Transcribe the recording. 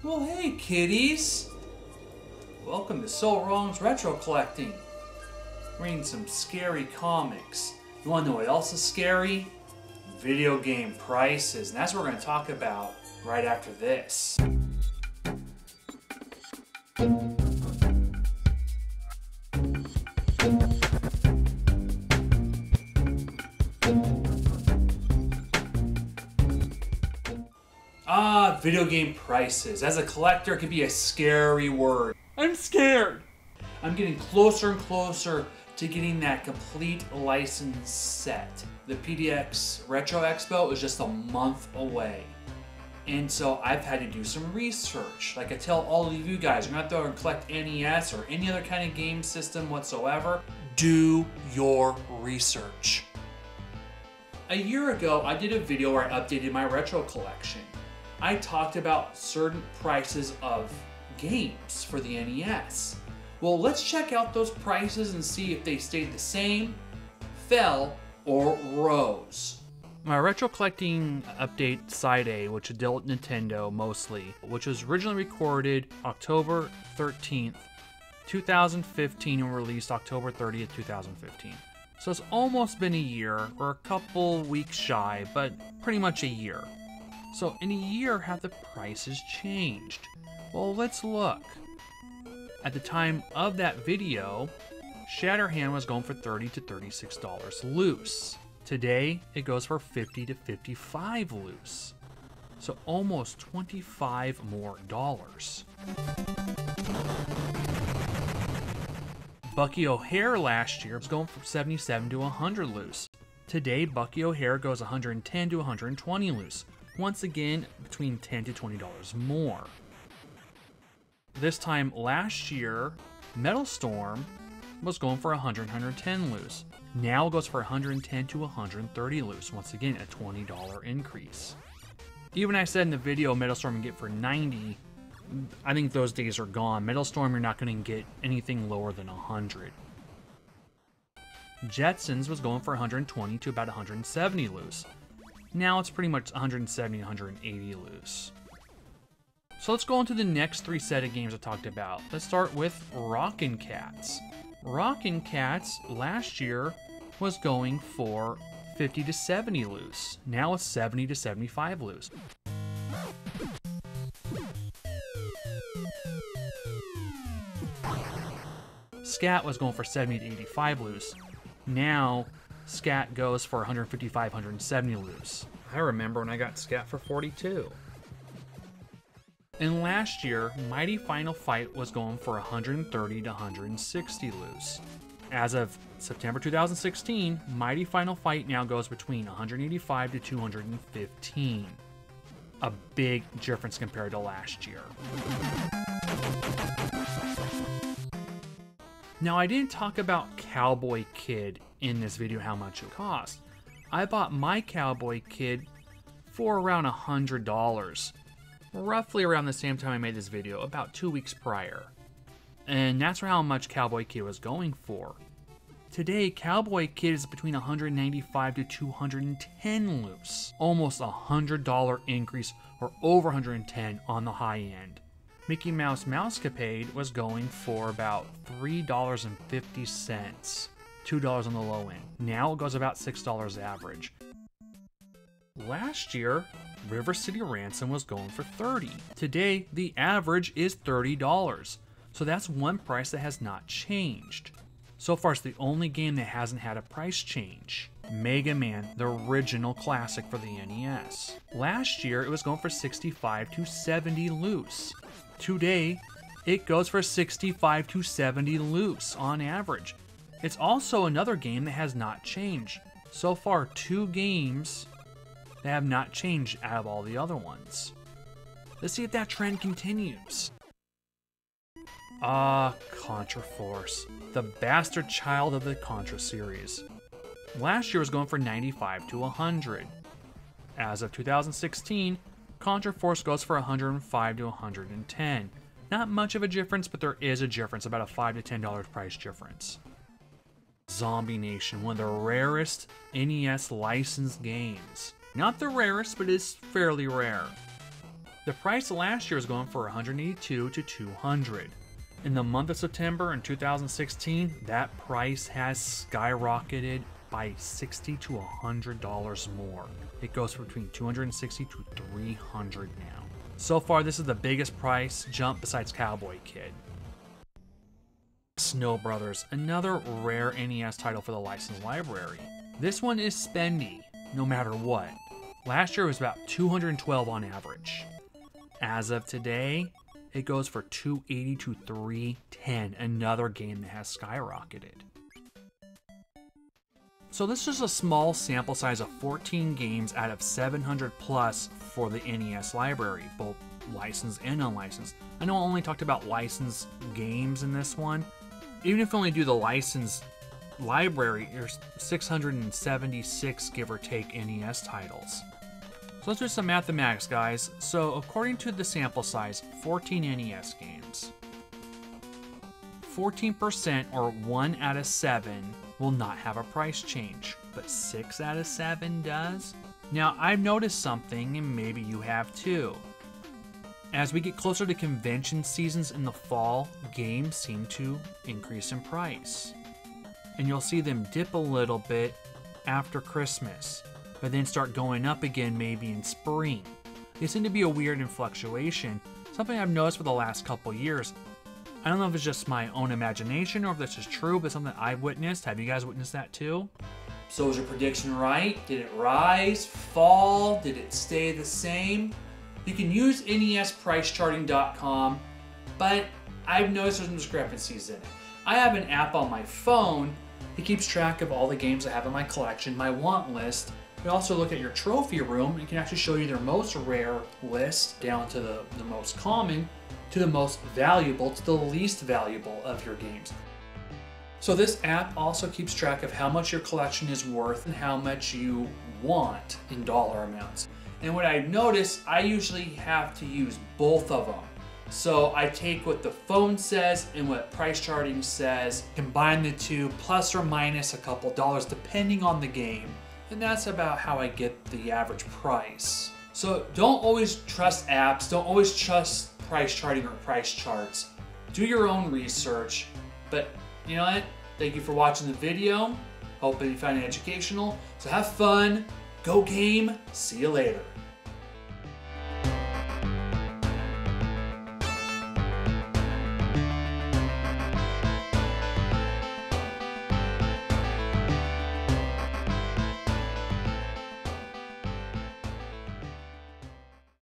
Well, hey, kiddies! Welcome to So Wrong's Retro Collecting. Reading some scary comics. You want to know what else is scary? Video game prices. And that's what we're going to talk about right after this. Video game prices. As a collector, it can be a scary word. I'm scared. I'm getting closer and closer to getting that complete license set. The PDX Retro Expo is just a month away. And so I've had to do some research. Like I tell all of you guys, you're gonna have to go and collect NES or any other kind of game system whatsoever. Do your research. A year ago, I did a video where I updated my retro collection. I talked about certain prices of games for the NES. Well, let's check out those prices and see if they stayed the same, fell, or rose. My retro collecting update side A, which dealt with Nintendo mostly, which was originally recorded October 13th, 2015 and released October 30th, 2015. So it's almost been a year, or a couple weeks shy, but pretty much a year. So in a year, have the prices changed? Well, let's look. At the time of that video, Shatterhand was going for $30 to $36 loose. Today, it goes for $50 to $55 loose. So almost $25 more dollars. Bucky O'Hare last year was going for $77 to $100 loose. Today, Bucky O'Hare goes $110 to $120 loose. Once again, between $10 to $20 more. This time last year, Metal Storm was going for $100, $110 loose. Now it goes for $110 to $130 loose. Once again, a $20 increase. Even I said in the video, Metal Storm can get for $90. I think those days are gone. Metal Storm, you're not going to get anything lower than $100. Jetsons was going for $120 to about $170 loose. Now it's pretty much $170, $180 loose. So let's go on to the next three set of games I talked about. Let's start with Rockin' Kats. Rockin' Kats last year was going for $50 to $70 loose. Now it's $70 to $75 loose. Scat was going for $70 to $85 loose. Now Scat goes for $155, $170 loose. I remember when I got Scat for $42. And last year, Mighty Final Fight was going for $130 to $160 loose. As of September 2016, Mighty Final Fight now goes between $185 to $215. A big difference compared to last year. Now, I didn't talk about Cowboy Kid in this video, how much it cost. I bought my Cowboy Kid for around $100. Roughly around the same time I made this video, about 2 weeks prior. And that's how much Cowboy Kid was going for. Today, Cowboy Kid is between $195 to $210 loose. Almost a $100 increase, or over $110 on the high end. Mickey Mouse Mousecapade was going for about $3.50, $2 on the low end. Now it goes about $6 average. Last year, River City Ransom was going for $30. Today, the average is $30. So that's one price that has not changed. So far, it's the only game that hasn't had a price change. Mega Man, the original classic for the NES. Last year, it was going for $65 to $70 loose. Today, it goes for $65 to $70 loose on average. It's also another game that has not changed. So far, 2 games that have not changed out of all the other ones. Let's see if that trend continues. Contra Force, the bastard child of the Contra series. Last year was going for $95 to $100. As of 2016, Contra Force goes for $105 to $110. Not much of a difference, but there is a difference, about a $5 to $10 price difference. Zombie Nation, one of the rarest NES licensed games. Not the rarest, but it's fairly rare. The price last year was going for $182 to $200. In the month of September in 2016, that price has skyrocketed by $60 to $100 more. It goes for between $260 to $300 now. So far, this is the biggest price jump besides Cowboy Kid. Snow Brothers, another rare NES title for the licensed library. This one is spendy, no matter what. Last year it was about $212 on average. As of today, it goes for $280 to $310, another game that has skyrocketed. So this is a small sample size of 14 games out of 700 plus for the NES library, both licensed and unlicensed. I know I only talked about licensed games in this one. Even if you only do the licensed library, there's 676 give or take NES titles. So let's do some mathematics, guys. So according to the sample size, 14 NES games. 14% or 1 out of 7 will not have a price change, but 6 out of 7 does. Now I've noticed something, and maybe you have too. As we get closer to convention seasons in the fall, games seem to increase in price. And you'll see them dip a little bit after Christmas, but then start going up again maybe in spring. They seem to be a weird fluctuation, something I've noticed for the last couple years. I don't know if it's just my own imagination or if this is true, but something I've witnessed. Have you guys witnessed that too? So was your prediction right? Did it rise, fall? Did it stay the same? You can use NESpricecharting.com, but I've noticed there's some discrepancies in it. I have an app on my phone. It keeps track of all the games I have in my collection, my want list. You also look at your trophy room. It can actually show you their most rare list down to the most common, to the most valuable, to the least valuable of your games. So this app also keeps track of how much your collection is worth and how much you want in dollar amounts. And what I've noticed, I usually have to use both of them. So I take what the phone says and what price charting says, combine the two, plus or minus a couple dollars depending on the game. And that's about how I get the average price. So don't always trust apps, don't always trust price charting or price charts. Do your own research. But you know what? Thank you for watching the video. Hope you found it educational. So have fun, go game, see you later.